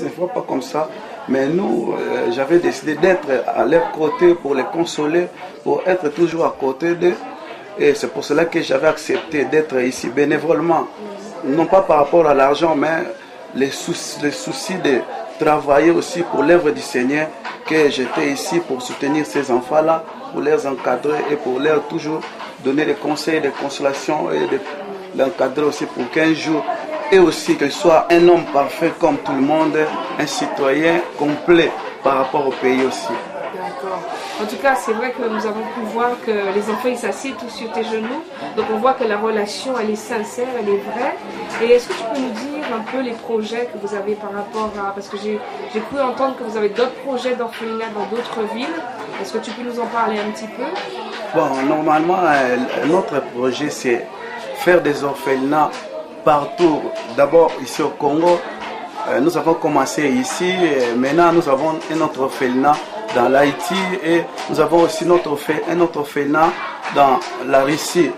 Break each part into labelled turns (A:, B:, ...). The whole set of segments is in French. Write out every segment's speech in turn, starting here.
A: ne fera pas comme ça, mais nous, j'avais décidé d'être à leur côté pour les consoler, pour être toujours à côté d'eux. Et c'est pour cela que j'avais accepté d'être ici bénévolement. Non pas par rapport à l'argent, mais les soucis de travailler aussi pour l'œuvre du Seigneur, que j'étais ici pour soutenir ces enfants-là, pour les encadrer et pour leur toujours donner des conseils, des consolations et de l'encadrer aussi pour qu'un jour, et aussi qu'il soit un homme parfait comme tout le monde, un citoyen complet par rapport au pays aussi.
B: D'accord. En tout cas, c'est vrai que nous avons pu voir que les enfants ils s'assiedent tous sur tes genoux. Donc on voit que la relation elle est sincère, elle est vraie. Et est-ce que tu peux nous dire un peu les projets que vous avez par rapport à... Parce que j'ai cru entendre que vous avez d'autres projets d'orphelinat dans d'autres villes. Est-ce que tu peux nous en parler un petit peu?
A: Bon, normalement, notre projet c'est faire des orphelinats partout. D'abord ici au Congo, nous avons commencé ici. Maintenant, nous avons un autre orphelinat dans l'Haïti et nous avons aussi un autre orphelinat dans la Russie.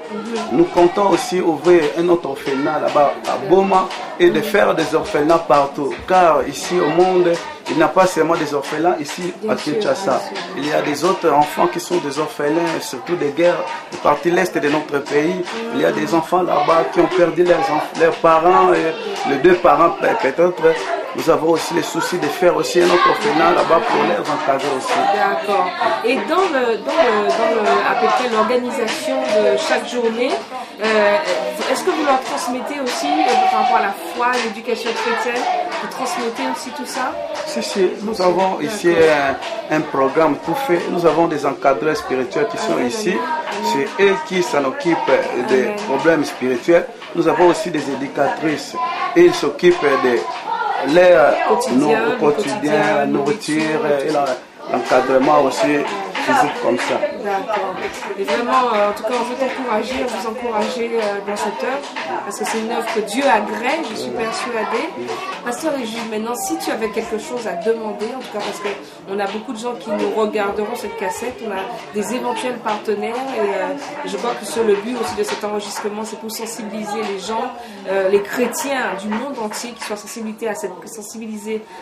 A: Nous comptons aussi ouvrir un autre orphelinat là-bas à Boma et de faire des orphelinats partout. Car ici au monde, il n'y a pas seulement des orphelins ici à Kinshasa. Il y a des autres enfants qui sont des orphelins, surtout des guerres de partie l'est de notre pays. Il y a des enfants là-bas qui ont perdu leurs parents et les deux parents peut-être. Nous avons aussi les soucis de faire aussi un autre orphelinat là-bas pour les encadrer aussi.
B: D'accord. Et dans à peu près l'organisation de chaque journée, est-ce que vous leur transmettez aussi par rapport à la foi, l'éducation chrétienne, vous transmettez aussi tout ça?
A: Si, nous avons ici un programme tout fait. Nous avons des encadreurs spirituels qui sont ici. C'est eux qui s'en occupent des problèmes spirituels. Nous avons aussi des éducatrices et ils s'occupent de leur quotidien, nourriture et l'encadrement aussi physique comme ça.
B: D'accord. Et vraiment, en tout cas, on veut t'encourager, vous encourager dans cette œuvre, parce que c'est une œuvre que Dieu agrée, je suis persuadée. Pasteur Régis, maintenant, si tu avais quelque chose à demander, en tout cas parce qu'on a beaucoup de gens qui nous regarderont cette cassette, on a des éventuels partenaires, et je crois que le but aussi de cet enregistrement, c'est pour sensibiliser les gens, les chrétiens du monde entier, qui soient sensibilisés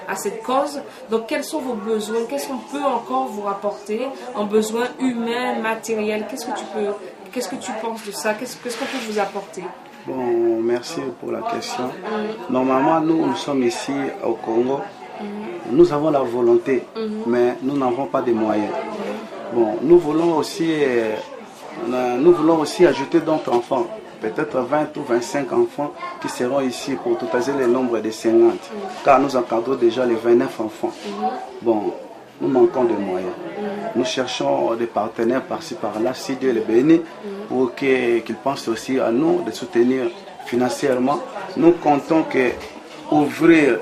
B: à cette cause. Donc, quels sont vos besoins? Qu'est-ce qu'on peut encore vous rapporter en besoins humains, matériels? Qu'est-ce que tu penses de ça? Qu'est-ce qu'on peut vous apporter?
A: Bon, merci pour la question. Normalement, nous sommes ici au Congo. Nous avons la volonté, mais nous n'avons pas de moyens. Bon, nous voulons aussi ajouter d'autres enfants, peut-être 20 ou 25 enfants qui seront ici pour totaler le nombre de 50, car nous encadrons déjà les 29 enfants. Bon, nous manquons de moyens. Nous cherchons des partenaires par-ci par-là, si Dieu les bénit, pour qu'ils pensent aussi à nous, de soutenir financièrement. Nous comptons ouvrir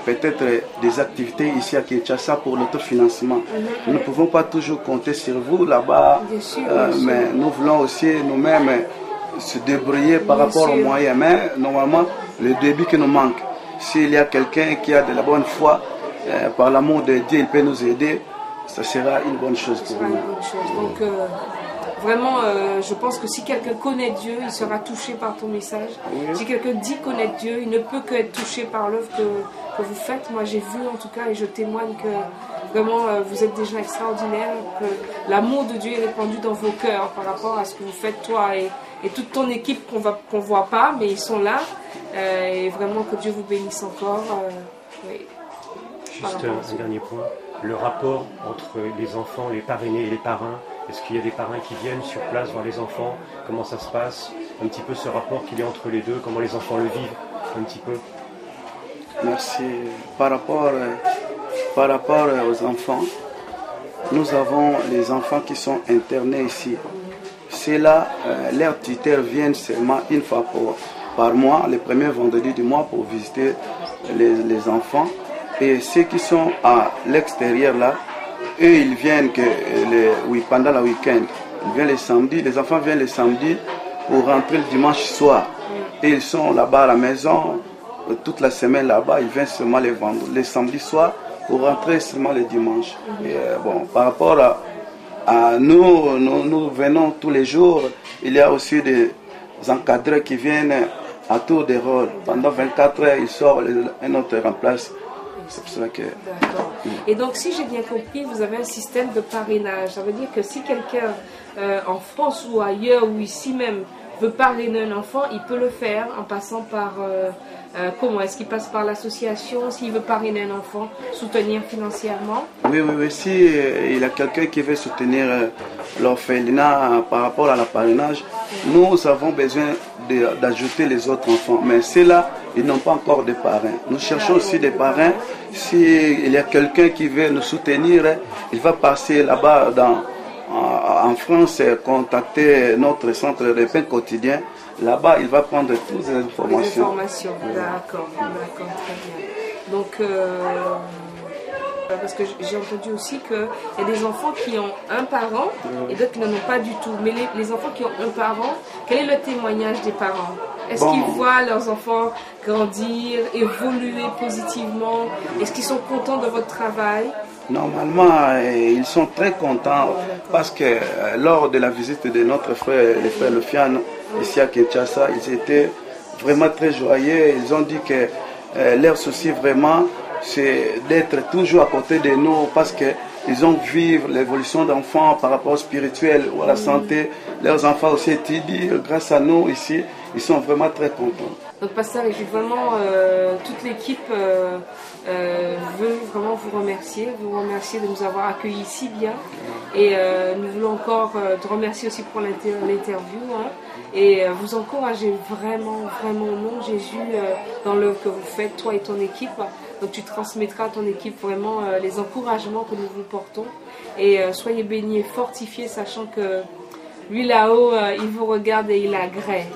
A: peut-être des activités ici à Kinshasa pour l'autofinancement. Nous ne pouvons pas toujours compter sur vous là-bas, mais nous voulons aussi nous-mêmes se débrouiller par rapport aux moyens. Mais normalement, le début qui nous manque, s'il y a quelqu'un qui a de la bonne foi, par l'amour de Dieu, il peut nous aider, ça sera une bonne chose pour nous.
B: Donc, vraiment, je pense que si quelqu'un connaît Dieu, il sera touché par ton message. Si quelqu'un dit connaître Dieu, il ne peut qu'être touché par l'œuvre que vous faites. Moi, j'ai vu en tout cas, et je témoigne que vraiment, vous êtes des gens extraordinaires, que l'amour de Dieu est répandu dans vos cœurs par rapport à ce que vous faites, toi et toute ton équipe qu'on ne voit pas, mais ils sont là. Et vraiment, que Dieu vous bénisse encore. Oui.
C: Juste un dernier point, le rapport entre les enfants, les parrainés et les parrains. Est-ce qu'il y a des parrains qui viennent sur place voir les enfants? Comment ça se passe? Un petit peu ce rapport qu'il y a entre les deux, comment les enfants le vivent un petit peu?
A: Merci. Par rapport aux enfants, nous avons les enfants qui sont internés ici. C'est là, leurs tuteurs viennent seulement une fois par mois, le premier vendredi du mois, pour visiter les enfants. Et ceux qui sont à l'extérieur là, eux ils viennent pendant le week-end. Ils viennent les samedis, les enfants viennent les samedis pour rentrer le dimanche soir. Et ils sont là-bas à la maison toute la semaine là-bas. Ils viennent seulement les samedis soirs pour rentrer seulement le dimanche. Et, bon, par rapport à nous venons tous les jours. Il y a aussi des encadreurs qui viennent à tour de rôle. Pendant 24 heures, ils sortent, un autre remplace C'est pour cela que...
B: D'accord. Et donc, si j'ai bien compris, vous avez un système de parrainage. Ça veut dire que si quelqu'un en France ou ailleurs ou ici même veut parrainer un enfant, il peut le faire en passant par... comment est-ce qu'il passe par l'association? S'il veut parrainer un enfant, soutenir financièrement?
A: Oui, oui, oui. Si il y a quelqu'un qui veut soutenir l'orphelinat par rapport à la parrainage, nous avons besoin d'ajouter les autres enfants. Mais ceux-là, ils n'ont pas encore de parrains. Nous cherchons aussi des parrains. S'il y a quelqu'un qui veut nous soutenir, il va passer là-bas en France, contacter notre centre de repère quotidien. Là-bas, il va prendre toutes les informations.
B: D'accord, d'accord, très bien. Donc, parce que j'ai entendu aussi qu'il y a des enfants qui ont un parent et d'autres qui n'en ont pas du tout. Mais les enfants qui ont un parent, quel est le témoignage des parents? Est-ce qu'ils voient leurs enfants grandir, évoluer positivement? Est-ce qu'ils sont contents de votre travail?
A: Normalement, ils sont très contents parce que lors de la visite de notre frère, le frère Lufiane, ici à Kinshasa, ils étaient vraiment très joyeux. Ils ont dit que leur souci vraiment, c'est d'être toujours à côté de nous parce qu'ils ont vu l'évolution d'enfants par rapport au spirituel ou à la santé. Leurs enfants aussi étudient grâce à nous ici. Ils sont vraiment très contents.
B: Donc, pasteur, vraiment, toute l'équipe veut vraiment vous remercier de nous avoir accueillis si bien. Et nous voulons encore te remercier aussi pour l'interview. Hein, et vous encourager vraiment, vraiment au nom de Jésus dans l'œuvre que vous faites, toi et ton équipe. Donc tu transmettras à ton équipe vraiment les encouragements que nous vous portons. Et soyez bénis et fortifiés, sachant que lui là-haut, il vous regarde et il agrée.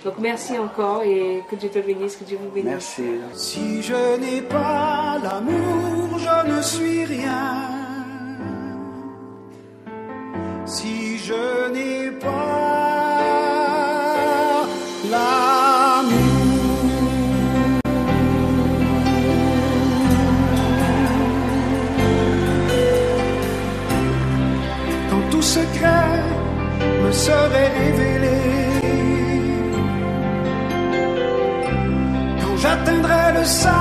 B: Donc merci encore et que Dieu te bénisse, que Dieu vous bénisse.
A: Merci.
D: Si je n'ai pas l'amour, je ne suis rien. Si je n'ai pas l'amour, quand tout secret me serait révélé, quand j'atteindrai le saint